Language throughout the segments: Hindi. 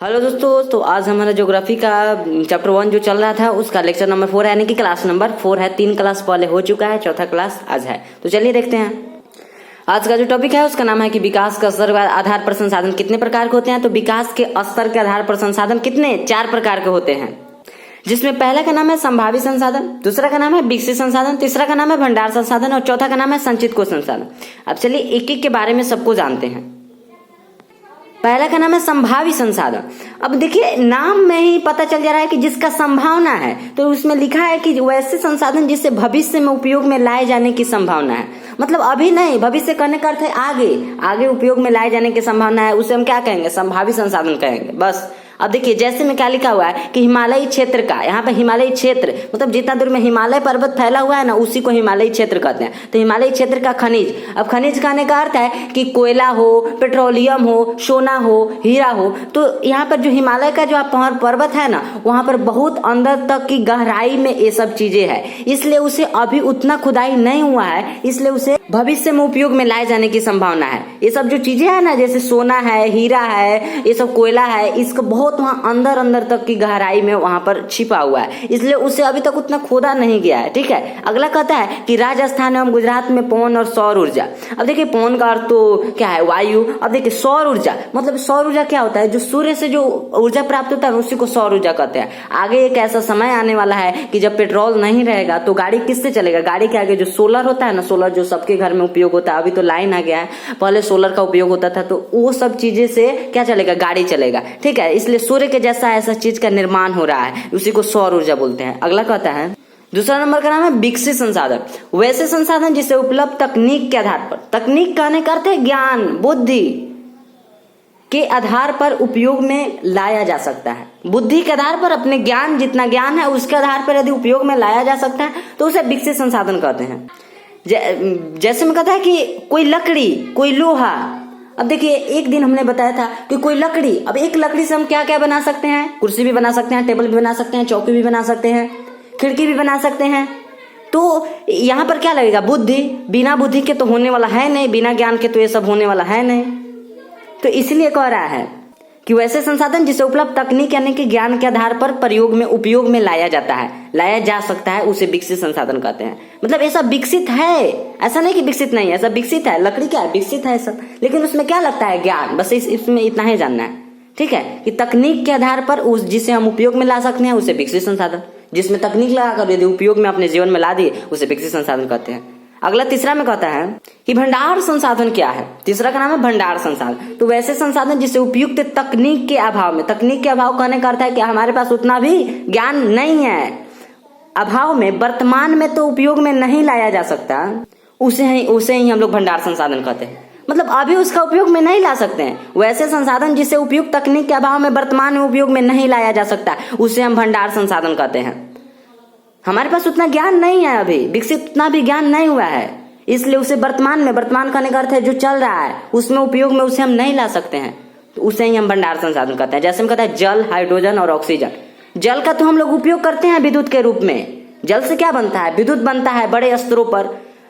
हेलो दोस्तों, तो आज हमारा ज्योग्राफी का चैप्टर 1 जो चल रहा था उसका लेक्चर नंबर 4 है, यानी कि क्लास नंबर 4 है। 3 क्लास पहले हो चुका है, चौथा क्लास आज है। तो चलिए देखते हैं आज का जो टॉपिक है। उसका नाम है कि विकास के स्तर के आधार पर संसाधन कितने प्रकार के होते हैं। तो विकास के स्तर के आधार पर संसाधन कितने 4 प्रकार के होते हैं, जिसमें पहला का नाम है संभावित संसाधन, दूसरा का नाम है विकसित संसाधन, तीसरा का नाम है भंडार संसाधन और चौथा का नाम है संचित कोश संसाधन। अब चलिए एक एक के बारे में सबको जानते हैं। पहला का नाम है संभावित संसाधन। अब देखिए नाम में ही पता चल जा रहा है कि जिसका संभावना है, तो उसमें लिखा है कि वैसे संसाधन जिससे भविष्य में उपयोग में लाए जाने की संभावना है। मतलब अभी नहीं, भविष्य करने का अर्थ है आगे उपयोग में लाए जाने की संभावना है, उसे हम क्या कहेंगे, संभावित संसाधन कहेंगे। बस अब देखिए जैसे में क्या लिखा हुआ है कि हिमालयी क्षेत्र का, यहाँ पे हिमालयी क्षेत्र मतलब जितना दूर में हिमालय पर्वत फैला हुआ है ना, उसी को हिमालयी क्षेत्र कहते हैं। तो हिमालयी क्षेत्र का खनिज, अब खनिज कहने का अर्थ है कि कोयला हो, पेट्रोलियम हो, सोना हो, हीरा हो। तो यहाँ पर जो हिमालय का जो पर्वत है ना, वहां पर बहुत अंदर तक की गहराई में ये सब चीजें है, इसलिए उसे अभी उतना खुदाई नहीं हुआ है, इसलिए उसे भविष्य में उपयोग में लाए जाने की संभावना है। ये सब जो चीजें है ना, जैसे सोना है, हीरा है, ये सब कोयला है, इसको बहुत वहां अंदर तक की गहराई में वहां पर छिपा हुआ है, इसलिए उसे अभी तक उतना खोदा नहीं गया है। ठीक है, अगला कहता है कि राजस्थान एवं गुजरात में पवन और सौर ऊर्जा। अब देखिए पवन का अर्थ तो क्या है, वायु। अब देखिए सौर ऊर्जा मतलब सौर ऊर्जा क्या होता है, जो सूर्य से जो ऊर्जा प्राप्त होता है उसी को सौर ऊर्जा कहते हैं। आगे एक ऐसा समय आने वाला है कि जब पेट्रोल नहीं रहेगा तो गाड़ी किससे चलेगा, गाड़ी के आगे जो सोलर होता है ना, सोलर जो सबके घर में उपयोग होता है, अभी तो लाइन आ गया है, पहले सोलर का उपयोग होता था, तो वो सब चीजें से क्या चलेगा, गाड़ी चलेगा। ठीक है, इसलिए सूर्य के जैसा ऐसा चीज का निर्माण हो रहा है, उसी को सौर ऊर्जा बोलते हैं। अगला कहता है दूसरा नंबर का नाम है विकसित संसाधन। वैसे संसाधन जिसे उपलब्ध तकनीक के आधार पर, तकनीक कहने का अर्थ है ज्ञान बुद्धि के आधार पर उपयोग में लाया जा सकता है। बुद्धि के आधार पर, अपने ज्ञान जितना ज्ञान है उसके आधार पर यदि उपयोग में लाया जा सकता है तो उसे विकसित संसाधन कहते हैं। जैसे में कहता है कि कोई लकड़ी, कोई लोहा। अब देखिए एक दिन हमने बताया था कि कोई लकड़ी, अब एक लकड़ी से हम क्या क्या बना सकते हैं, कुर्सी भी बना सकते हैं, टेबल भी बना सकते हैं, चौकी भी बना सकते हैं, खिड़की भी बना सकते हैं। तो यहाँ पर क्या लगेगा, बुद्धि। बिना बुद्धि के तो होने वाला है नहीं, बिना ज्ञान के तो ये सब होने वाला है नहीं। तो इसलिए कह रहा है कि वैसे संसाधन जिसे उपलब्ध तकनीक यानी कि ज्ञान के आधार पर प्रयोग में उपयोग में लाया जाता है, लाया जा सकता है, उसे विकसित संसाधन कहते हैं। मतलब ऐसा विकसित है, ऐसा नहीं कि विकसित नहीं है, ऐसा विकसित है। लकड़ी क्या है, विकसित है सब, लेकिन उसमें क्या लगता है, ज्ञान। बस इसमें इतना ही जानना है। ठीक है, कि तकनीक के आधार पर उस जिसे हम उपयोग में ला सकते हैं उसे विकसित संसाधन, जिसमें तकनीक लगाकर यदि उपयोग में अपने जीवन में ला दिए उसे विकसित संसाधन कहते हैं। अगला तीसरा में कहता है कि भंडार संसाधन क्या है। तीसरा का नाम है भंडार संसाधन। तो वैसे संसाधन जिसे उपयुक्त तकनीक के अभाव में, तकनीक के अभाव कहने का अर्थ है कि हमारे पास उतना भी ज्ञान नहीं है, अभाव में, वर्तमान में तो उपयोग में नहीं लाया जा सकता, उसे ही हम लोग भंडार संसाधन कहते हैं। मतलब अभी उसका उपयोग में नहीं ला सकते हैं। वैसे संसाधन जिसे उपयुक्त तकनीक के अभाव में वर्तमान में उपयोग में नहीं लाया जा सकता, उसे हम भंडार संसाधन कहते हैं। हमारे पास उतना ज्ञान नहीं है, अभी विकसित उतना भी ज्ञान नहीं हुआ है, इसलिए उसे वर्तमान में, वर्तमान करने का अर्थ है जो चल रहा है उसमें उपयोग में उसे हम नहीं ला सकते हैं, तो उसे ही हम भंडार संसाधन कहते हैं। जैसे हम कहते हैं जल, हाइड्रोजन और ऑक्सीजन। जल का तो हम लोग उपयोग करते हैं विद्युत के रूप में। जल से क्या बनता है, विद्युत बनता है बड़े स्तरों पर,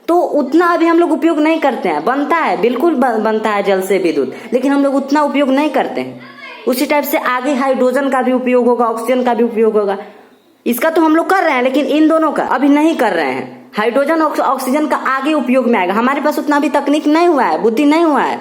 तो उतना अभी हम लोग उपयोग नहीं करते हैं। बनता है, बिल्कुल बनता है जल से विद्युत, लेकिन हम लोग उतना उपयोग नहीं करते हैं। उसी टाइप से आगे हाइड्रोजन का भी उपयोग होगा, ऑक्सीजन का भी उपयोग होगा। इसका तो हम लोग कर रहे हैं, लेकिन इन दोनों का अभी नहीं कर रहे हैं। हाइड्रोजन और ऑक्सीजन का आगे उपयोग में आएगा। हमारे पास उतना भी तकनीक नहीं हुआ है, बुद्धि नहीं हुआ है,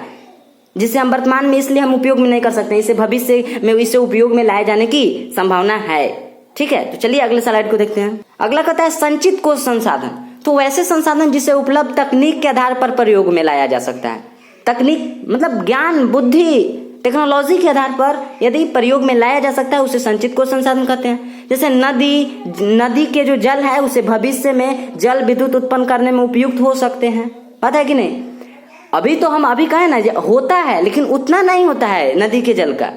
जिसे हम वर्तमान में, इसलिए हम उपयोग में नहीं कर सकते। इसे भविष्य में इसे उपयोग में लाए जाने की संभावना है। ठीक है, तो चलिए अगले स्लाइड को देखते हैं। अगला कहता है संचित कोश संसाधन। तो वैसे संसाधन जिसे उपलब्ध तकनीक के आधार पर प्रयोग में लाया जा सकता है। तकनीक मतलब ज्ञान बुद्धि टेक्नोलॉजी के आधार पर यदि प्रयोग में लाया जा सकता है उसे संचित कोश संसाधन कहते हैं। जैसे नदी के जो जल है उसे भविष्य में जल विद्युत उत्पन्न करने में उपयुक्त हो सकते हैं। पता है कि नहीं, अभी तो हम अभी कहें ना होता है, लेकिन उतना नहीं होता है नदी के जल का।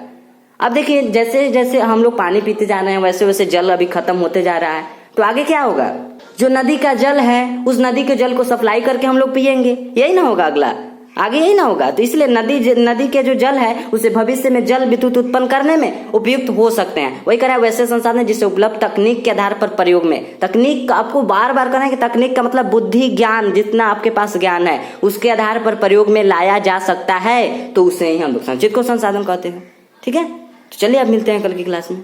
अब देखिए जैसे जैसे हम लोग पानी पीते जा रहे हैं वैसे वैसे जल अभी खत्म होते जा रहा है, तो आगे क्या होगा, जो नदी का जल है उस नदी के जल को सप्लाई करके हम लोग पियेंगे, यही ना होगा, अगला आगे यही ना होगा। तो इसलिए नदी के जो जल है उसे भविष्य में जल विद्युत उत्पन्न करने में उपयुक्त हो सकते हैं। वही कह रहा है वैसे संसाधन जिसे उपलब्ध तकनीक के आधार पर प्रयोग में, तकनीक आपको बार बार कहना है कि तकनीक का मतलब बुद्धि ज्ञान, जितना आपके पास ज्ञान है उसके आधार पर प्रयोग में लाया जा सकता है, तो उसे ही हम लोग संचित कोश संसाधन कहते हैं। ठीक है, तो चलिए अब मिलते हैं कल की क्लास में।